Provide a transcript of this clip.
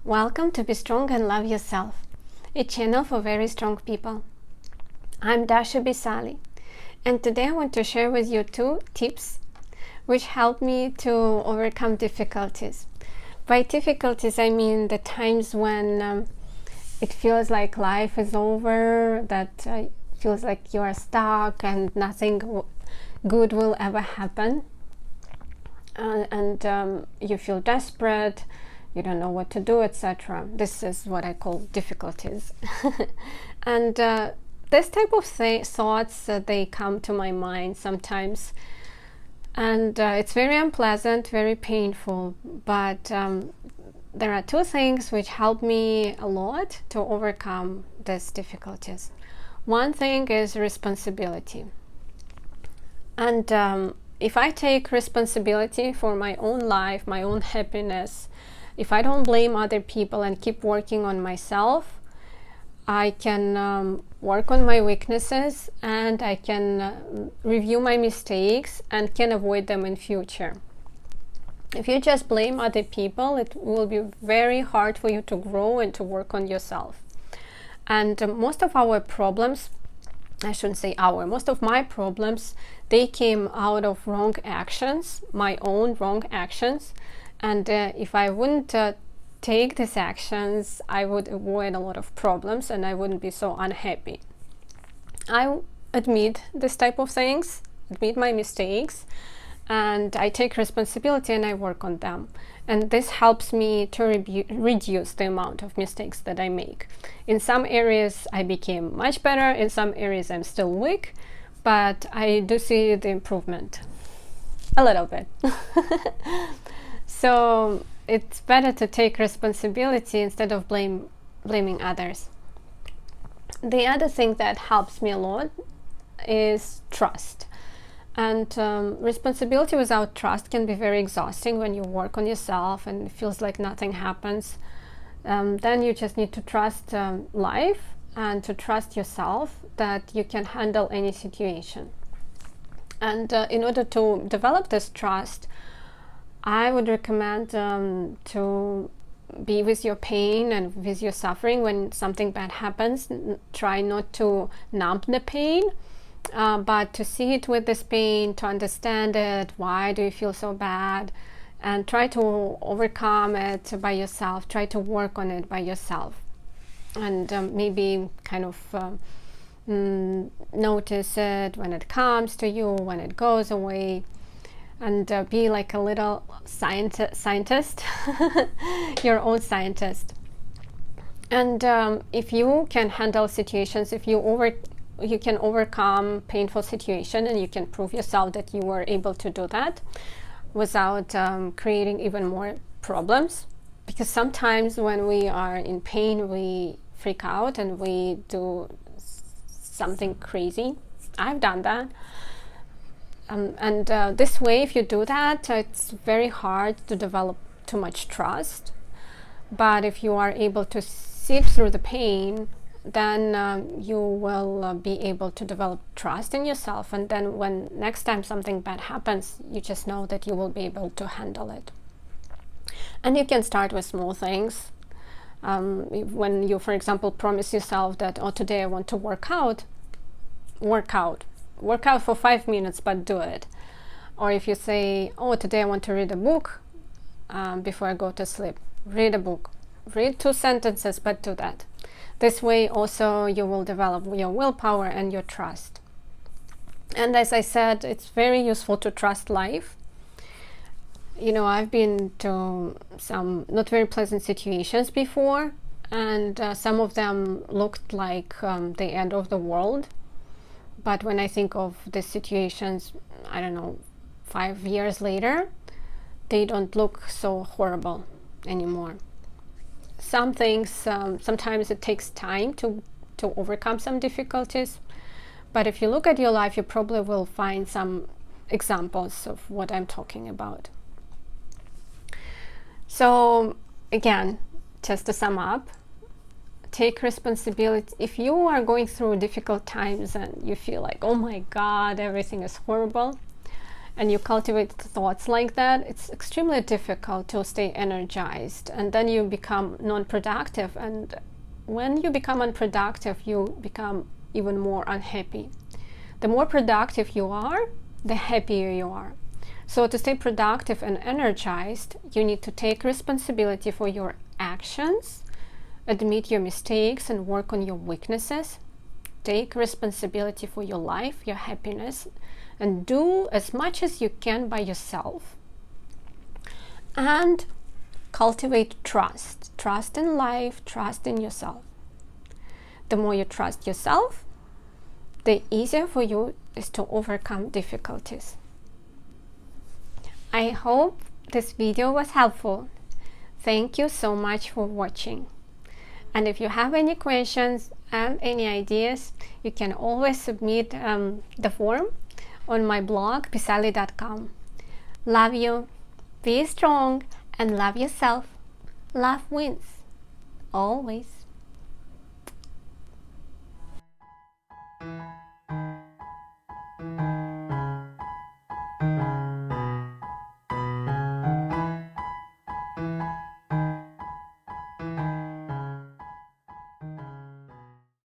Welcome to Be Strong and Love Yourself, a channel for very strong people. I'm Dasha Bisali, and today I want to share with you 2 tips which help me to overcome difficulties. By difficulties, I mean the times when it feels like life is over, that feels like you are stuck and nothing good will ever happen, and you feel desperate, you don't know what to do, etc. This is what I call difficulties. And this type of thoughts, they come to my mind sometimes, and it's very unpleasant, very painful, but there are 2 things which help me a lot to overcome these difficulties. One thing is responsibility, and if I take responsibility for my own life, my own happiness, if I don't blame other people and keep working on myself, I can work on my weaknesses, and I can review my mistakes and can avoid them in future. If you just blame other people, it will be very hard for you to grow and to work on yourself. And most of our problems, I shouldn't say our, most of my problems, they came out of wrong actions, my own wrong actions. And if I wouldn't take these actions, I would avoid a lot of problems and I wouldn't be so unhappy. I admit this type of things, admit my mistakes, and I take responsibility and I work on them. And this helps me to reduce the amount of mistakes that I make. In some areas I became much better, in some areas I'm still weak, but I do see the improvement a little bit. So it's better to take responsibility instead of blaming others. The other thing that helps me a lot is trust. And responsibility without trust can be very exhausting when you work on yourself and it feels like nothing happens. Then you just need to trust life and to trust yourself that you can handle any situation. And in order to develop this trust, I would recommend to be with your pain and with your suffering when something bad happens. Try not to numb the pain, but to see it with this pain, to understand it. Why do you feel so bad? And try to overcome it by yourself. Try to work on it by yourself. And maybe kind of notice it when it comes to you, when it goes away. And be like a little scientist, your own scientist. And if you can handle situations, if you can overcome painful situation, and you can prove yourself that you were able to do that without creating even more problems. Because sometimes when we are in pain, we freak out and we do something crazy. I've done that. And this way, if you do that, it's very hard to develop too much trust. But if you are able to sit through the pain, then you will be able to develop trust in yourself. And then when next time something bad happens, you just know that you will be able to handle it. And you can start with small things. When you, for example, promise yourself that, oh, today I want to work out for 5 minutes, but do it. Or if you say, oh, today I want to read a book before I go to sleep, read a book. Read 2 sentences, but do that. This way also you will develop your willpower and your trust. And as I said, it's very useful to trust life. You know, I've been to some not very pleasant situations before, and some of them looked like the end of the world. But when I think of these situations, I don't know, 5 years later, they don't look so horrible anymore. Some things, sometimes it takes time to overcome some difficulties. But if you look at your life, you probably will find some examples of what I'm talking about. So again, just to sum up, take responsibility. If you are going through difficult times and you feel like, oh my God, everything is horrible, and you cultivate thoughts like that, it's extremely difficult to stay energized, and then you become non-productive, and when you become unproductive, you become even more unhappy. The more productive you are, the happier you are. So to stay productive and energized, you need to take responsibility for your actions, admit your mistakes and work on your weaknesses, take responsibility for your life, your happiness, and do as much as you can by yourself. And cultivate trust. Trust in life, trust in yourself. The more you trust yourself, the easier for you is to overcome difficulties. I hope this video was helpful. Thank you so much for watching. And if you have any questions and any ideas, you can always submit the form on my blog, pisali.com. Love you, be strong, and love yourself. Love wins, always.